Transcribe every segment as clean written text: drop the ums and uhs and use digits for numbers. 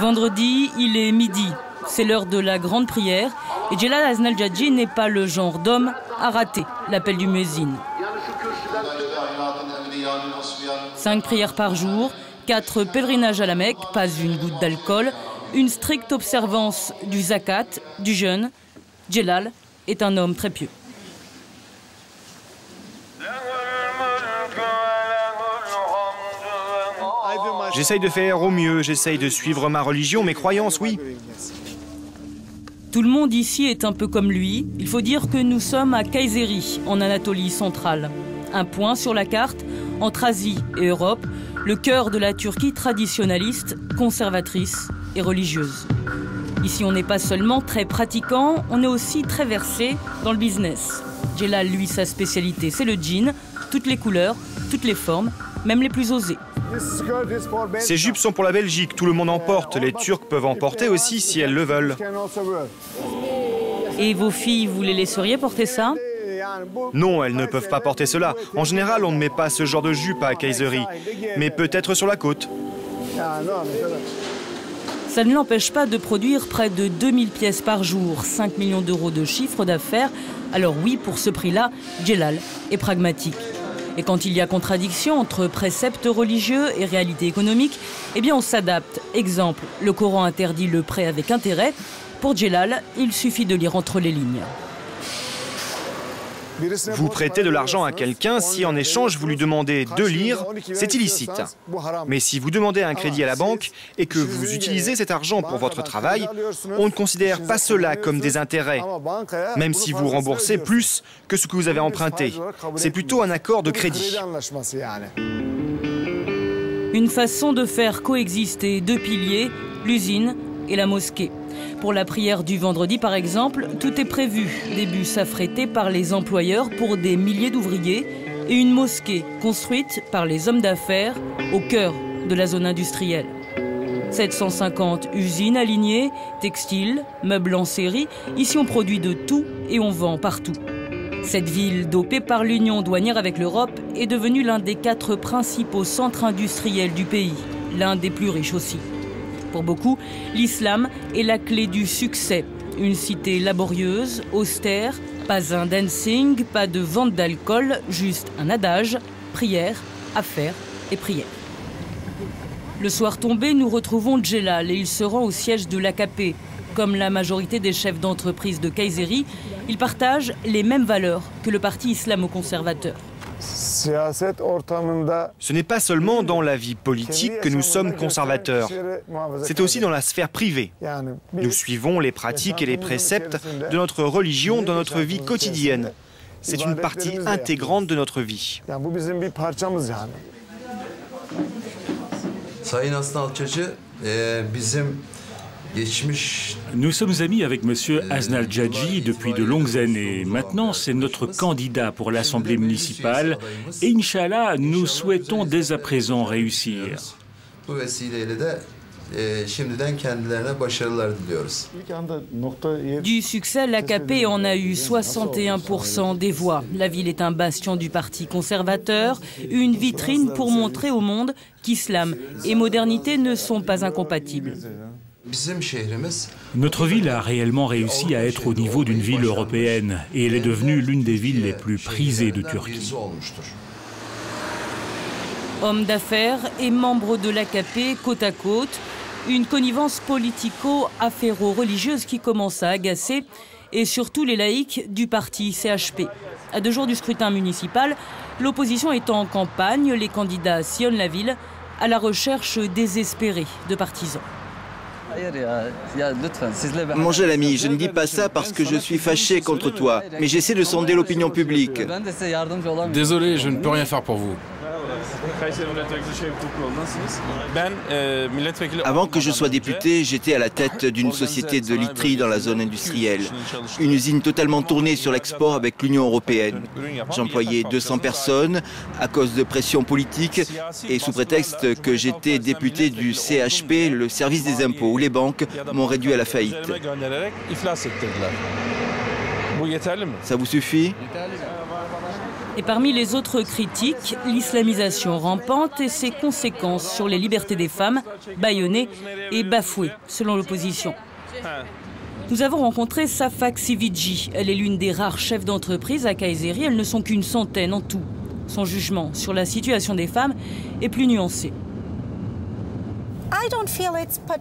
Vendredi, il est midi. C'est l'heure de la grande prière et Celal Hasnal-Jadji n'est pas le genre d'homme à rater l'appel du muezzin. 5 prières par jour, 4 pèlerinages à la Mecque, pas une goutte d'alcool, une stricte observance du zakat, du jeûne. Celal est un homme très pieux. J'essaye de faire au mieux, j'essaye de suivre ma religion, mes croyances, oui. Tout le monde ici est un peu comme lui. Il faut dire que nous sommes à Kayseri, en Anatolie centrale. Un point sur la carte entre Asie et Europe, le cœur de la Turquie traditionnaliste, conservatrice et religieuse. Ici, on n'est pas seulement très pratiquant, on est aussi très versé dans le business. Celal, lui, sa spécialité, c'est le jean, toutes les couleurs, toutes les formes, même les plus osées. Ces jupes sont pour la Belgique, tout le monde en porte. Les Turcs peuvent en porter aussi si elles le veulent. Et vos filles, vous les laisseriez porter ça? Non, elles ne peuvent pas porter cela. En général, on ne met pas ce genre de jupe à Kayseri, mais peut-être sur la côte. Ça ne l'empêche pas de produire près de 2000 pièces par jour, 5 millions d'euros de chiffre d'affaires. Alors oui, pour ce prix-là, Celal est pragmatique. Et quand il y a contradiction entre préceptes religieux et réalité économique, eh bien on s'adapte. Exemple, le Coran interdit le prêt avec intérêt. Pour Celal, il suffit de lire entre les lignes. Vous prêtez de l'argent à quelqu'un, si en échange vous lui demandez de lire, c'est illicite. Mais si vous demandez un crédit à la banque et que vous utilisez cet argent pour votre travail, on ne considère pas cela comme des intérêts, même si vous remboursez plus que ce que vous avez emprunté. C'est plutôt un accord de crédit. Une façon de faire coexister deux piliers, l'usine et la mosquée. Pour la prière du vendredi, par exemple, tout est prévu. Des bus affrétés par les employeurs pour des milliers d'ouvriers et une mosquée construite par les hommes d'affaires au cœur de la zone industrielle. 750 usines alignées, textiles, meubles en série. Ici, on produit de tout et on vend partout. Cette ville, dopée par l'union douanière avec l'Europe, est devenue l'un des 4 principaux centres industriels du pays, l'un des plus riches aussi. Pour beaucoup, l'islam est la clé du succès. Une cité laborieuse, austère, pas un dancing, pas de vente d'alcool, juste un adage, prière, affaires et prière. Le soir tombé, nous retrouvons Celal et il se rend au siège de l'AKP. Comme la majorité des chefs d'entreprise de Kayseri, il partage les mêmes valeurs que le parti islamo-conservateur. Ce n'est pas seulement dans la vie politique que nous sommes conservateurs, c'est aussi dans la sphère privée. Nous suivons les pratiques et les préceptes de notre religion dans notre vie quotidienne. C'est une partie intégrante de notre vie. Nous sommes amis avec M. Hasnal-Jadji depuis de longues années. Maintenant, c'est notre candidat pour l'Assemblée municipale et Inch'Allah, nous souhaitons dès à présent réussir. Du succès, l'AKP en a eu 61% des voix. La ville est un bastion du parti conservateur, une vitrine pour montrer au monde qu'islam et modernité ne sont pas incompatibles. Notre ville a réellement réussi à être au niveau d'une ville européenne et elle est devenue l'une des villes les plus prisées de Turquie. Hommes d'affaires et membres de l'AKP côte à côte, une connivence politico-afféro-religieuse qui commence à agacer et surtout les laïcs du parti CHP. À 2 jours du scrutin municipal, l'opposition est en campagne, les candidats sillonnent la ville à la recherche désespérée de partisans. Mon jeune ami, je ne dis pas ça parce que je suis fâché contre toi, mais j'essaie de sonder l'opinion publique. Désolé, je ne peux rien faire pour vous. Avant que je sois député, j'étais à la tête d'une société de literie dans la zone industrielle. Une usine totalement tournée sur l'export avec l'Union européenne. J'employais 200 personnes à cause de pression politique et sous prétexte que j'étais député du CHP, le service des impôts, où les banques m'ont réduit à la faillite. Ça vous suffit ? Et parmi les autres critiques, l'islamisation rampante et ses conséquences sur les libertés des femmes, bâillonnées et bafouées, selon l'opposition. Nous avons rencontré Safak Sividji. Elle est l'une des rares chefs d'entreprise à Kayseri. Elles ne sont qu'une centaine en tout. Son jugement sur la situation des femmes est plus nuancé.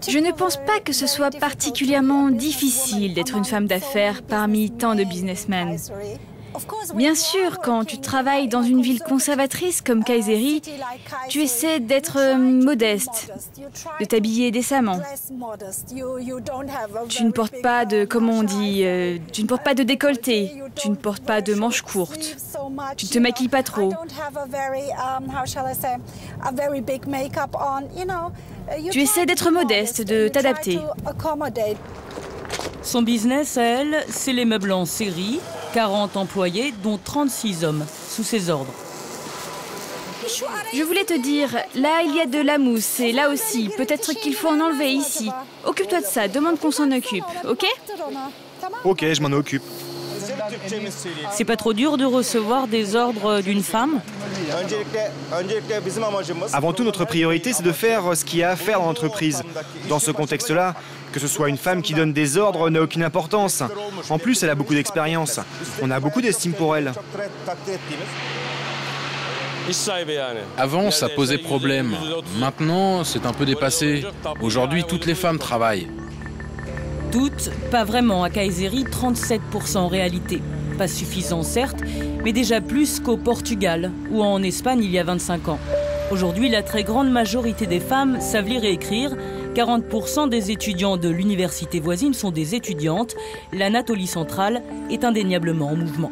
Je ne pense pas que ce soit particulièrement difficile d'être une femme d'affaires parmi tant de businessmen. Bien sûr, quand tu travailles dans une ville conservatrice comme Kayseri, tu essaies d'être modeste, de t'habiller décemment. Tu ne portes pas de, comment on dit, tu ne portes pas de décolleté, tu ne portes pas de manches courtes, tu ne te maquilles pas trop. Tu essaies d'être modeste, de t'adapter. Son business à elle, c'est les meubles en série, 40 employés, dont 36 hommes, sous ses ordres. Je voulais te dire, là il y a de la mousse, et là aussi, peut-être qu'il faut en enlever ici. Occupe-toi de ça, demande qu'on s'en occupe, ok? Ok, je m'en occupe. C'est pas trop dur de recevoir des ordres d'une femme? Avant tout, notre priorité, c'est de faire ce qu'il y a à faire dans l'entreprise. Dans ce contexte-là, que ce soit une femme qui donne des ordres n'a aucune importance. En plus, elle a beaucoup d'expérience. On a beaucoup d'estime pour elle. Avant, ça posait problème. Maintenant, c'est un peu dépassé. Aujourd'hui, toutes les femmes travaillent. Toutes, pas vraiment. À Kayseri, 37% en réalité. Pas suffisant certes, mais déjà plus qu'au Portugal ou en Espagne il y a 25 ans. Aujourd'hui, la très grande majorité des femmes savent lire et écrire. 40% des étudiants de l'université voisine sont des étudiantes. L'Anatolie centrale est indéniablement en mouvement.